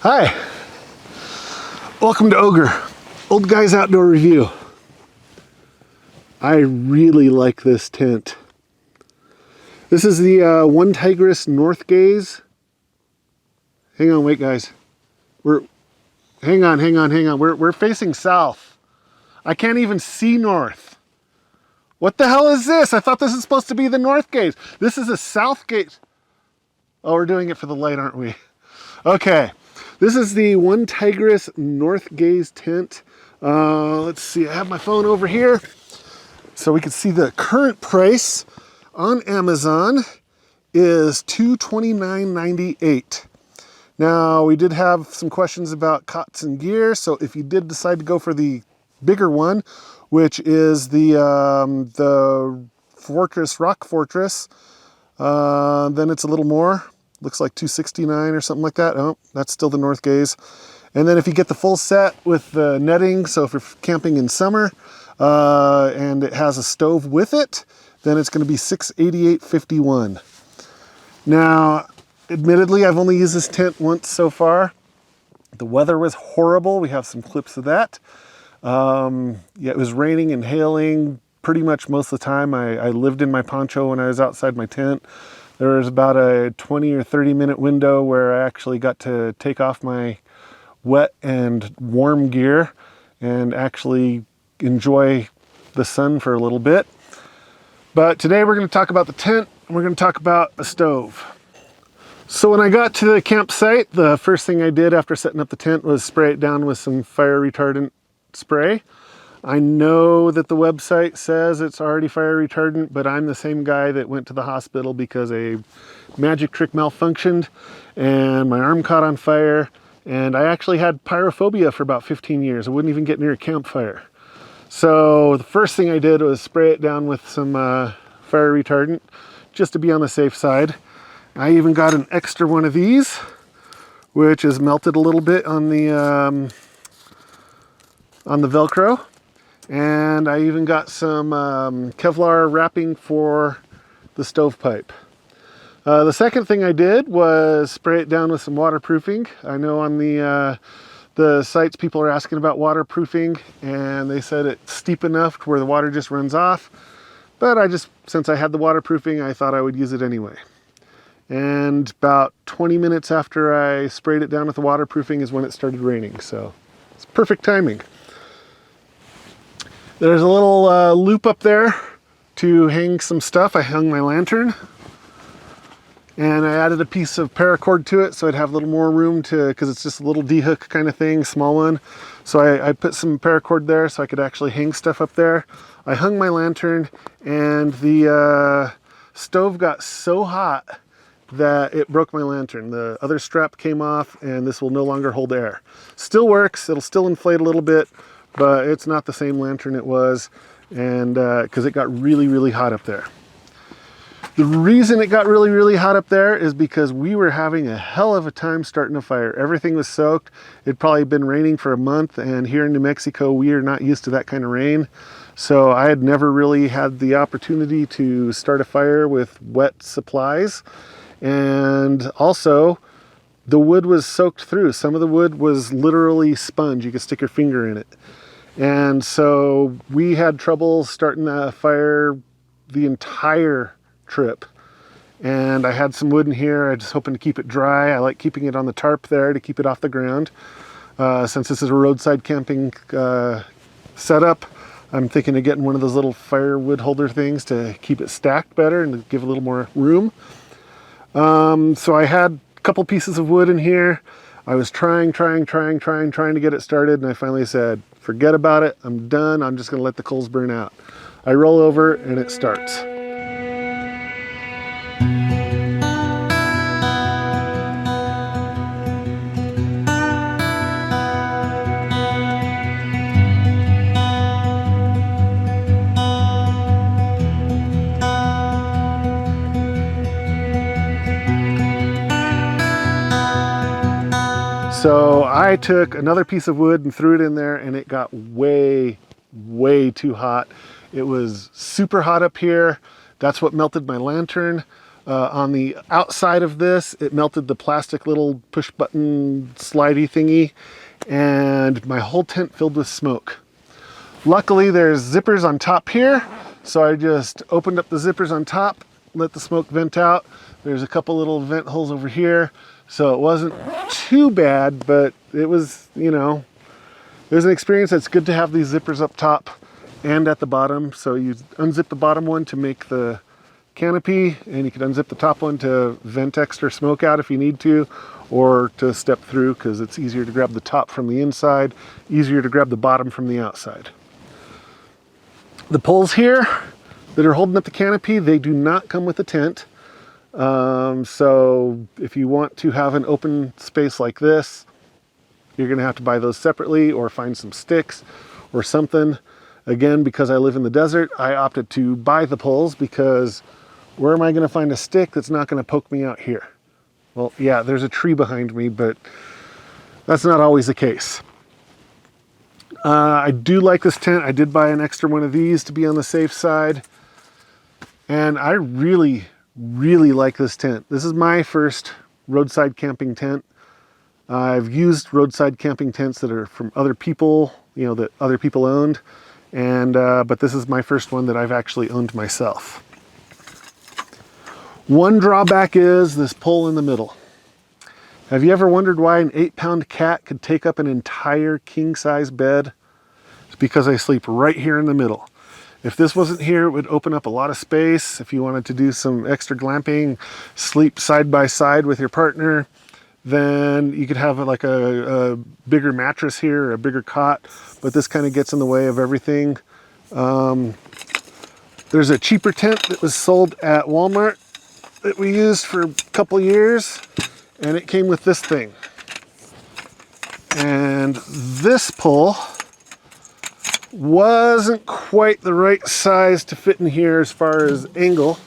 Hi, welcome to Ogre, Old Guy's Outdoor Review. I really like this tent. This is the OneTigris North Gaze. Hang on, wait guys. Hang on. We're facing south. I can't even see north. What the hell is this? I thought this is supposed to be the north gaze. This is a south gaze. Oh, we're doing it for the light, aren't we? Okay. This is the OneTigris North Gaze tent. Let's see, I have my phone over here so we can see the current price on Amazon is $229.98. Now, we did have some questions about cots and gear, so if you did decide to go for the bigger one, which is the Rock Fortress, then it's a little more. Looks like $269 or something like that. Oh, that's still the North Gaze. And then if you get the full set with the netting, so if you're camping in summer and it has a stove with it, then it's going to be $688.51. Now, admittedly, I've only used this tent once so far. The weather was horrible. We have some clips of that. Yeah, it was raining and hailing pretty much most of the time. I lived in my poncho when I was outside my tent. There was about a 20 or 30 minute window where I actually got to take off my wet and warm gear and actually enjoy the sun for a little bit. But today we're going to talk about the tent and we're going to talk about a stove. So when I got to the campsite, the first thing I did after setting up the tent was spray it down with some fire retardant spray. I know that the website says it's already fire retardant, but I'm the same guy that went to the hospital because a magic trick malfunctioned and my arm caught on fire, and I actually had pyrophobia for about 15 years. I wouldn't even get near a campfire. So the first thing I did was spray it down with some fire retardant just to be on the safe side. I even got an extra one of these, which is melted a little bit on the Velcro. And I even got some Kevlar wrapping for the stovepipe. The second thing I did was spray it down with some waterproofing. I know on the sites people are asking about waterproofing, and they said it's steep enough to where the water just runs off. But since I had the waterproofing, I thought I would use it anyway. And about 20 minutes after I sprayed it down with the waterproofing is when it started raining, so it's perfect timing. There's a little loop up there to hang some stuff. I hung my lantern and I added a piece of paracord to it so I'd have a little more room because it's just a little D-hook kind of thing, small one. So I put some paracord there so I could actually hang stuff up there. I hung my lantern and the stove got so hot that it broke my lantern. The other strap came off and this will no longer hold air. Still works, it'll still inflate a little bit, but it's not the same lantern it was, and because it got really hot up there. The reason it got really hot up there is because we were having a hell of a time starting a fire. Everything was soaked. It'd probably been raining for a month, and here in New Mexico we are not used to that kind of rain. So I had never really had the opportunity to start a fire with wet supplies. And also, the wood was soaked through. Some of the wood was literally sponge. You could stick your finger in it. And so we had trouble starting a fire the entire trip. And I had some wood in here. I just hoping to keep it dry. I like keeping it on the tarp there to keep it off the ground. Since this is a roadside camping setup, I'm thinking of getting one of those little firewood holder things to keep it stacked better and to give a little more room. So I had a couple pieces of wood in here. I was trying to get it started, and I finally said, forget about it, I'm done, I'm just gonna let the coals burn out. I roll over and it starts. So I took another piece of wood and threw it in there, and it got way too hot. It was super hot up here. That's what melted my lantern. On the outside of this, it melted the plastic little push button slidey thingy, and my whole tent filled with smoke. Luckily there's zippers on top here, so I just opened up the zippers on top, let the smoke vent out. There's a couple little vent holes over here, so it wasn't too bad, but it was, you know, it was an experience. That's good to have these zippers up top and at the bottom. So you unzip the bottom one to make the canopy, and you can unzip the top one to vent extra smoke out if you need to, or to step through, because it's easier to grab the top from the inside, easier to grab the bottom from the outside. The poles here that are holding up the canopy, they do not come with a tent. So if you want to have an open space like this, you're going to have to buy those separately or find some sticks or something. Again, because I live in the desert, I opted to buy the poles, because where am I going to find a stick that's not going to poke me out here? Well, yeah, there's a tree behind me, but that's not always the case. I do like this tent. I did buy an extra one of these to be on the safe side. And I really, really like this tent. This is my first roadside camping tent. I've used roadside camping tents that are from other people, you know, that other people owned. And but this is my first one that I've actually owned myself. One drawback is this pole in the middle. Have you ever wondered why an 8-pound cat could take up an entire king-size bed? It's because I sleep right here in the middle. If this wasn't here, it would open up a lot of space. If you wanted to do some extra glamping, sleep side by side with your partner, then you could have like a bigger mattress here, a bigger cot, but this kind of gets in the way of everything. There's a cheaper tent that was sold at Walmart that we used for a couple years, and it came with this thing. And this pole wasn't quite the right size to fit in here as far as angle,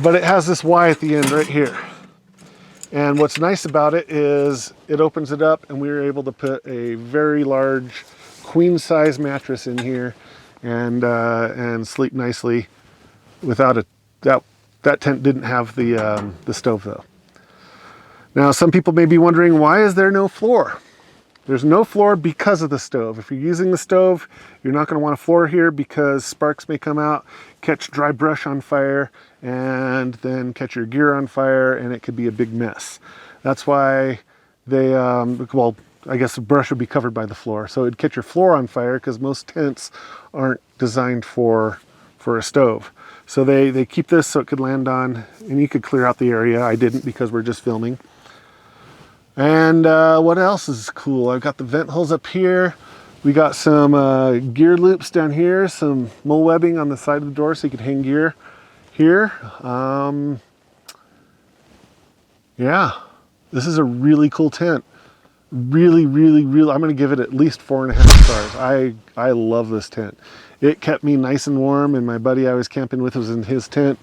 but it has this Y at the end right here. And what's nice about it is it opens it up, and we were able to put a very large queen size mattress in here and sleep nicely without that tent didn't have the stove though. Now some people may be wondering, why is there no floor? There's no floor because of the stove. If you're using the stove, you're not going to want a floor here, because sparks may come out, catch dry brush on fire, and then catch your gear on fire, and it could be a big mess. That's why they, well, I guess the brush would be covered by the floor. So it'd catch your floor on fire, because most tents aren't designed for a stove. So they keep this so it could land on, and you could clear out the area. I didn't, because we're just filming. And what else is cool? I've got the vent holes up here. We got some gear loops down here, some mull webbing on the side of the door so you could hang gear here. Yeah, this is a really cool tent. Really, really, really, I'm going to give it at least 4.5 stars. I love this tent. It kept me nice and warm, and my buddy I was camping with was in his tent,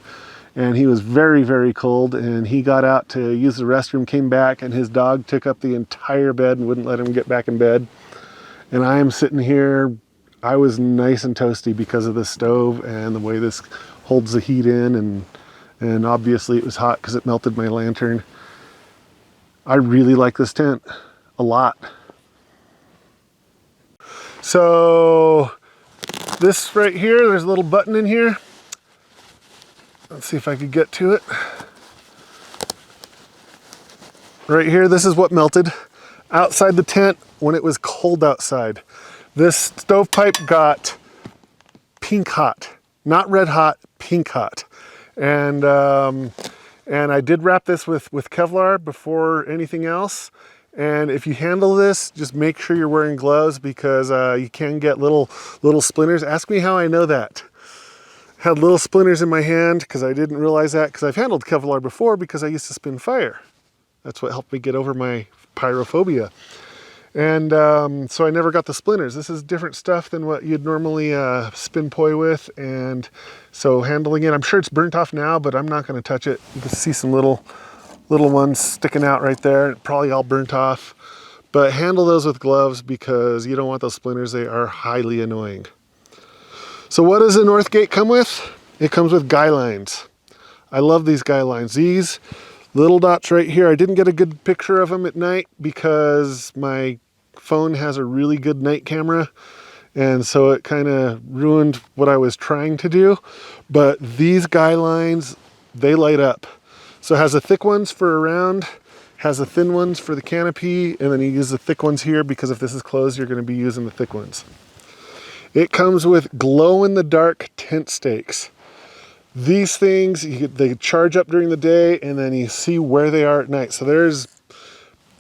and he was very, very cold, and he got out to use the restroom, came back, and his dog took up the entire bed and wouldn't let him get back in bed. And I am sitting here, I was nice and toasty because of the stove and the way this holds the heat in, and obviously it was hot because it melted my lantern. I really like this tent a lot. So this right here, there's a little button in here. Let's see if I could get to it. Right here, this is what melted outside the tent when it was cold outside. This stovepipe got pink hot, not red hot, pink hot. And I did wrap this with Kevlar before anything else. And if you handle this, just make sure you're wearing gloves, because you can get little splinters. Ask me how I know that. Had little splinters in my hand because I didn't realize that, because I've handled Kevlar before because I used to spin fire. That's what helped me get over my pyrophobia. And so I never got the splinters. This is different stuff than what you'd normally spin poi with. And so handling it, I'm sure it's burnt off now, but I'm not going to touch it. You can see some little ones sticking out right there, probably all burnt off. But handle those with gloves, because you don't want those splinters. They are highly annoying. So what does the Northgate come with? It comes with guy lines. I love these guy lines. These little dots right here, I didn't get a good picture of them at night because my phone has a really good night camera, and so it kind of ruined what I was trying to do. But these guy lines, they light up. So it has the thick ones for around, has the thin ones for the canopy, and then you use the thick ones here because if this is closed, you're going to be using the thick ones. It comes with glow-in-the-dark tent stakes. These things, they charge up during the day, and then you see where they are at night. So there's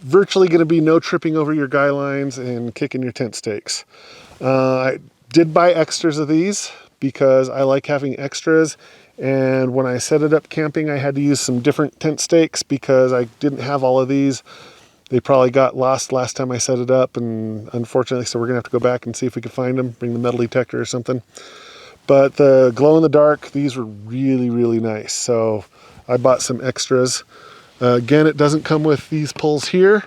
virtually going to be no tripping over your guy lines and kicking your tent stakes. I did buy extras of these because I like having extras. And when I set it up camping, I had to use some different tent stakes because I didn't have all of these. They probably got lost last time I set it up, and unfortunately, so we're gonna have to go back and see if we can find them, bring the metal detector or something. But the glow in the dark, these were really, really nice. So I bought some extras. Again, it doesn't come with these poles here,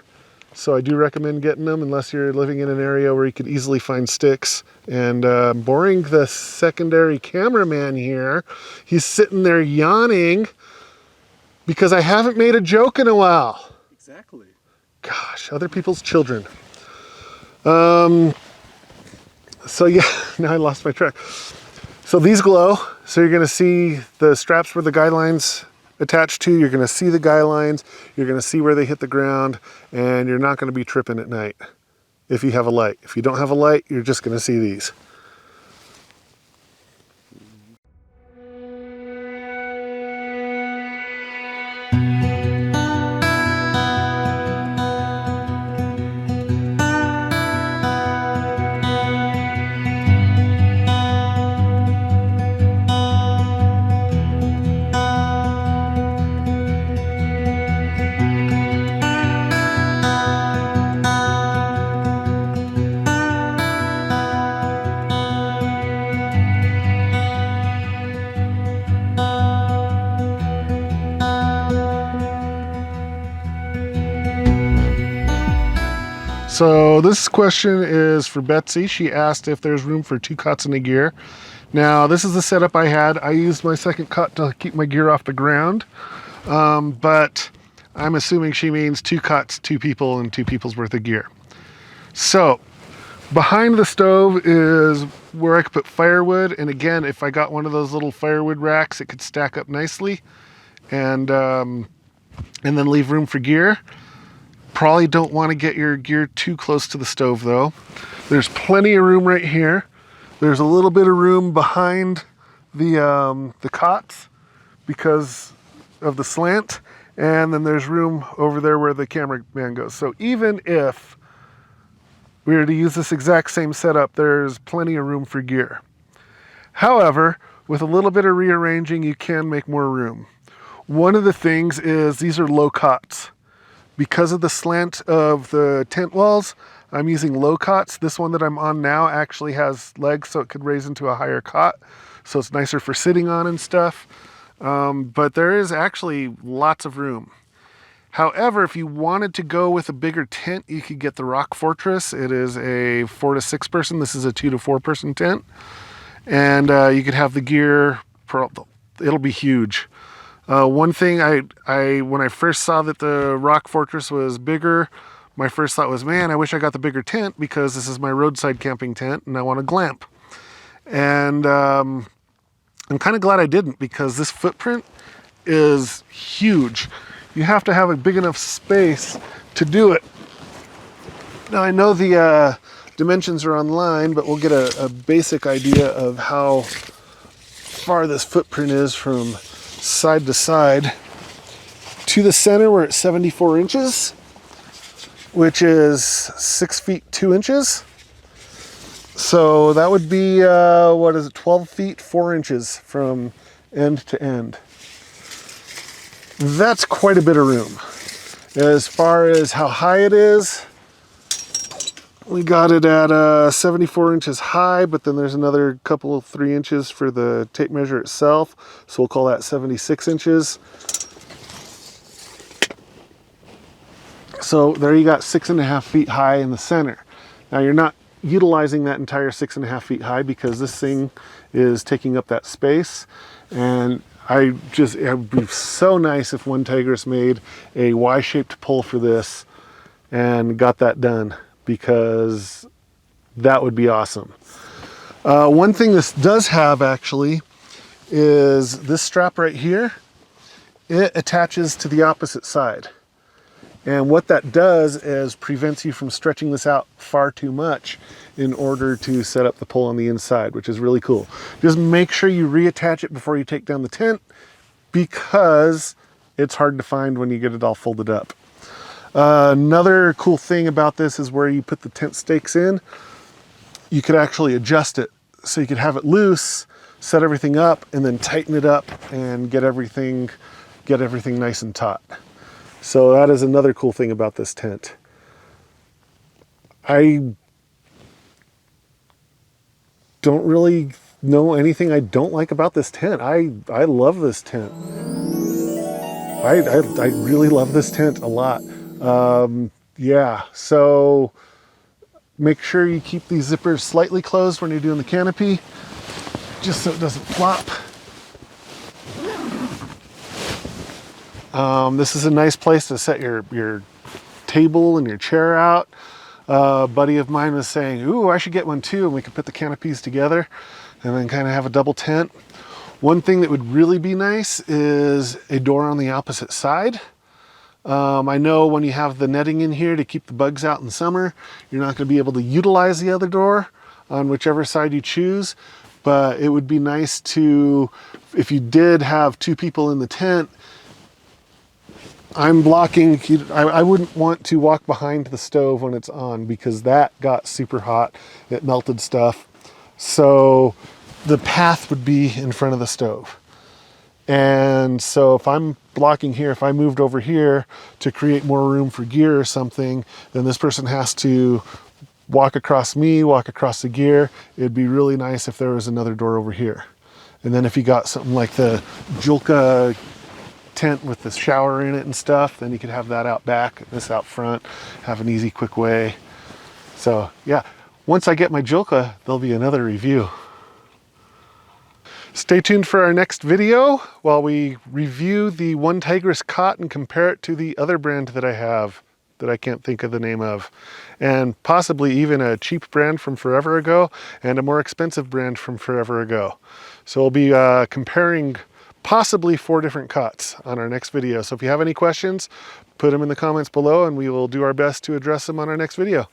so I do recommend getting them unless you're living in an area where you could easily find sticks. And boring the secondary cameraman here, he's sitting there yawning because I haven't made a joke in a while. Exactly. Gosh, other people's children. So yeah, now I lost my track. So these glow, so you're gonna see the straps where the guy lines attached to, you're gonna see the guy lines, you're gonna see where they hit the ground, and you're not gonna be tripping at night if you have a light. If you don't have a light, you're just gonna see these. So this question is for Betsy. She asked if there's room for 2 cots and a gear. Now this is the setup I had. I used my second cot to keep my gear off the ground, but I'm assuming she means 2 cots, 2 people, and 2 people's worth of gear. So behind the stove is where I could put firewood, and again, if I got one of those little firewood racks, it could stack up nicely, and then leave room for gear. Probably don't want to get your gear too close to the stove though. There's plenty of room right here. There's a little bit of room behind the cots because of the slant, and then there's room over there where the cameraman goes. So even if we were to use this exact same setup, there's plenty of room for gear. However, with a little bit of rearranging, you can make more room. One of the things is these are low cots. Because of the slant of the tent walls, I'm using low cots. This one that I'm on now actually has legs, so it could raise into a higher cot. So it's nicer for sitting on and stuff. But there is actually lots of room. However, if you wanted to go with a bigger tent, you could get the Rock Fortress. It is a 4 to 6 person. This is a 2 to 4 person tent. And you could have the gear, it'll be huge. One thing when I first saw that the Rock Fortress was bigger, my first thought was, man, I wish I got the bigger tent because this is my roadside camping tent and I want to glamp. And I'm kind of glad I didn't because this footprint is huge. You have to have a big enough space to do it. Now I know the dimensions are online, but we'll get a basic idea of how far this footprint is from side to side. To the center, we're at 74 inches, which is 6 feet 2 inches. So that would be, 12 feet 4 inches from end to end. That's quite a bit of room. As far as how high it is, we got it at 74 inches high, but then there's another couple of 3 inches for the tape measure itself. So we'll call that 76 inches. So there you got 6.5 feet high in the center. Now you're not utilizing that entire 6.5 feet high because this thing is taking up that space. And it would be so nice if OneTigris made a Y-shaped pull for this and got that done, because that would be awesome. One thing this does have actually is this strap right here. It attaches to the opposite side. And what that does is prevents you from stretching this out far too much in order to set up the pole on the inside, which is really cool. Just make sure you reattach it before you take down the tent, because it's hard to find when you get it all folded up. Another cool thing about this is where you put the tent stakes in, you could actually adjust it. So you could have it loose, set everything up, and then tighten it up and get everything nice and taut. So that is another cool thing about this tent. I don't really know anything I don't like about this tent. I love this tent. I really love this tent a lot. Yeah, so make sure you keep these zippers slightly closed when you're doing the canopy, just so it doesn't flop. This is a nice place to set your table and your chair out. A buddy of mine was saying, ooh, I should get one too, and we could put the canopies together and then kind of have a double tent. One thing that would really be nice is a door on the opposite side. I know when you have the netting in here to keep the bugs out in summer, you're not going to be able to utilize the other door on whichever side you choose, but it would be nice to, if you did have two people in the tent, I'm blocking, I wouldn't want to walk behind the stove when it's on, because that got super hot. It melted stuff. So the path would be in front of the stove. And so if I'm blocking here, if I moved over here to create more room for gear or something, then this person has to walk across me, walk across the gear. It'd be really nice if there was another door over here. And then if you got something like the Julka tent with the shower in it and stuff, then you could have that out back, this out front, have an easy, quick way. So yeah, once I get my Julka, there'll be another review. Stay tuned for our next video while we review the OneTigris cot and compare it to the other brand that I have that I can't think of the name of, and possibly even a cheap brand from forever ago and a more expensive brand from forever ago. So we'll be comparing possibly 4 different cots on our next video. So if you have any questions, put them in the comments below and we will do our best to address them on our next video.